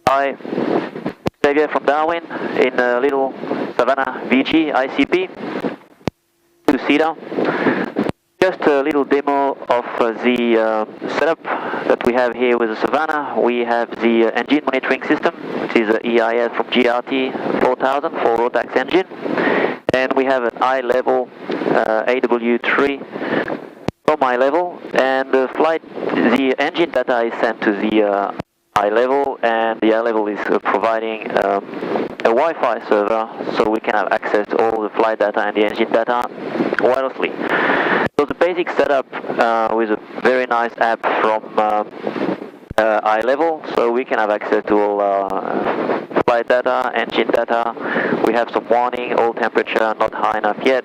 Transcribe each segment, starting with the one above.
Hi, Xavier from Darwin in little Savannah VG ICP, two-seater. Just a little demo of the setup that we have here with the Savannah. We have the engine monitoring system, which is the EIS from GRT 4000 for Rotax engine. And we have an iLevil AW3 from iLevil, and the engine data is sent to the iLevil, and the iLevil is providing a Wi-Fi server, so we can have access to all the flight data and the engine data wirelessly. So the basic setup with a very nice app from iLevil, so we can have access to all flight data, engine data. We have some warning, all temperature not high enough yet,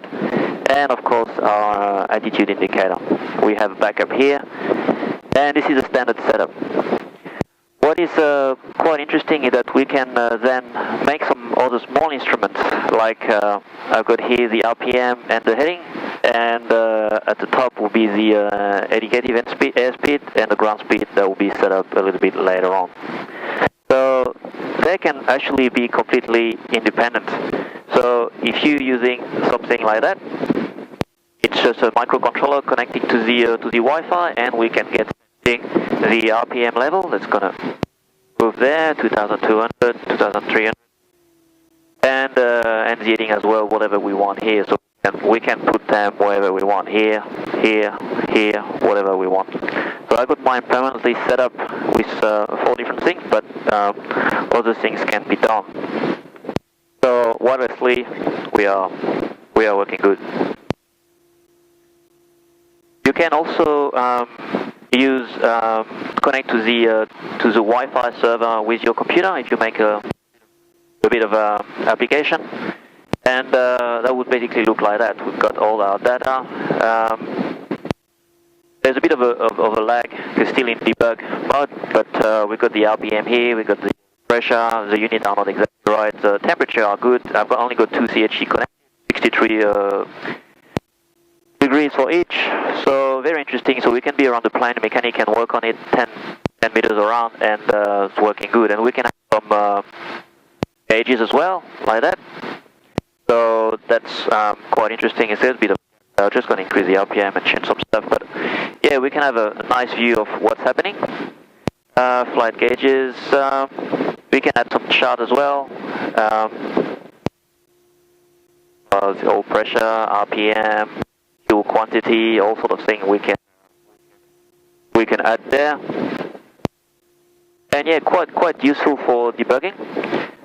and of course our altitude indicator. We have a backup here, and this is a standard setup. What is quite interesting is that we can then make some other small instruments, like I've got here the RPM and the heading, and at the top will be the indicative airspeed, and the ground speed that will be set up a little bit later on. So they can actually be completely independent. So if you're using something like that, it's just a microcontroller connecting to the Wi-Fi, and we can get the RPM level. That's gonna move there, 2,200, 2,300, and the heading as well, whatever we want here. So we can put them wherever we want, here, here, here, whatever we want. So I got mine permanently set up with 4 different things, but other things can be done. So wirelessly, we are working good. You can also connect to the Wi-Fi server with your computer if you make a bit of a application, and that would basically look like that. We've got all our data. There's a bit of a lag, it's still in debug mode, but we've got the RPM here, we've got the pressure, the units are not exactly right, the temperature are good. I've only got 2 CHE connected, 63 degrees for each, so very interesting. So we can be around the plane, the mechanic can work on it 10 meters around, and it's working good. And we can have some gauges as well, like that. So that's quite interesting. It's a bit of just going to increase the RPM and change some stuff, but yeah, we can have a nice view of what's happening. Flight gauges, we can add some chart as well. The oil pressure, RPM, fuel quantity, all sort of things we can add there. And yeah, quite useful for debugging.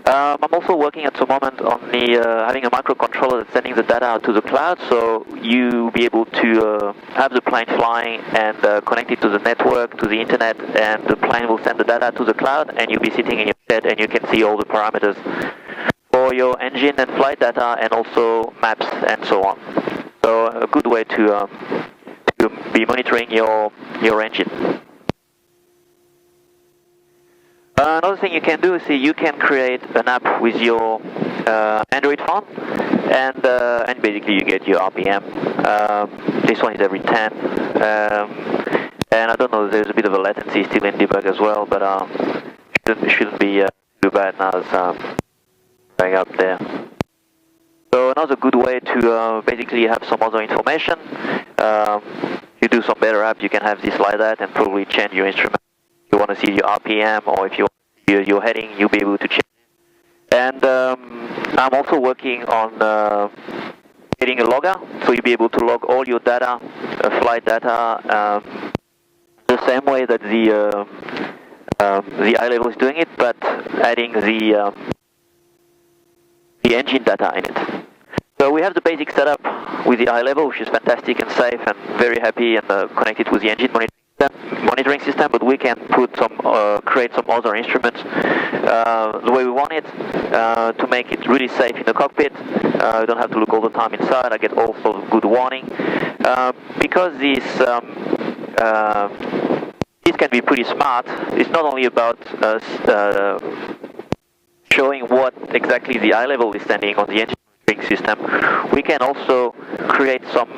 I'm also working at the moment on having a microcontroller that's sending the data out to the cloud, so you'll be able to have the plane flying and connect it to the network, to the internet, and the plane will send the data to the cloud, and you'll be sitting in your bed and you can see all the parameters for your engine and flight data, and also maps and so on. So a good way to be monitoring your engine. Another thing you can do is you can create an app with your Android phone, and basically you get your RPM. This one is every 10, and I don't know, there's a bit of a latency still in debug as well, but shouldn't be too bad now. It's going up there. So another good way to basically have some other information. You do some better app, you can have this like that, and probably change your instrument. If you want to see your RPM, or if you want to see your heading, you'll be able to change it. And I'm also working on getting a logger, so you'll be able to log all your data, flight data, the same way that the iLevil is doing it, but adding the engine data in it. So we have the basic setup with the iLevil, which is fantastic and safe, and very happy, and connected with the engine monitoring system, but we can put some, create some other instruments the way we want it, to make it really safe in the cockpit. You don't have to look all the time inside. I get also good warning, because this can be pretty smart. It's not only about showing what exactly the iLevil is sending on the engine monitoring system. We can also create some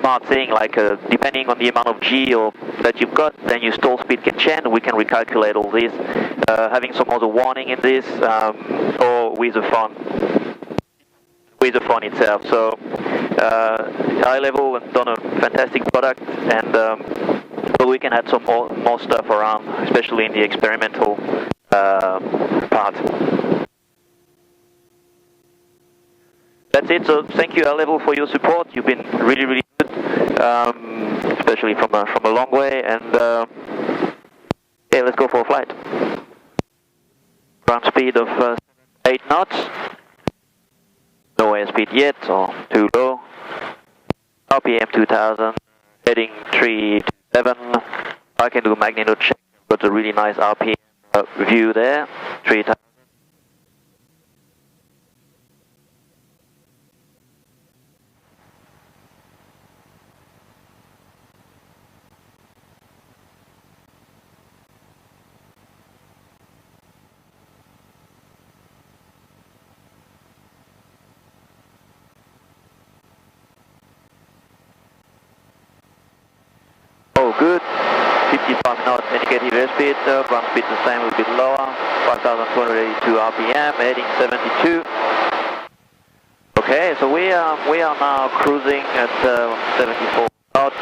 smart thing, like depending on the amount of G or that you've got, then your stall speed can change. We can recalculate all this, having some other warning in this, or with the phone itself. So iLevil has done a fantastic product, and but we can add some more stuff around, especially in the experimental part. That's it. So thank you, iLevil, for your support. You've been really, really good, especially from a long way. And yeah, let's go for a flight. Ground speed of 8 knots. No airspeed yet, or too low. RPM 2000. Heading 327. I can do magneto check. Got a really nice RPM view there. 3000. Oh, good. 55 knots indicated airspeed. Ground speed the same, a little bit lower. 5,282 RPM, heading 72. Okay, so we are now cruising at 74 knots,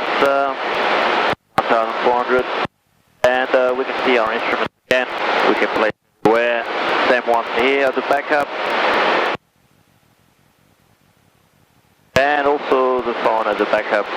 1,400, and we can see our instruments again. We can place everywhere. Same one here as a backup, and also the phone as a backup.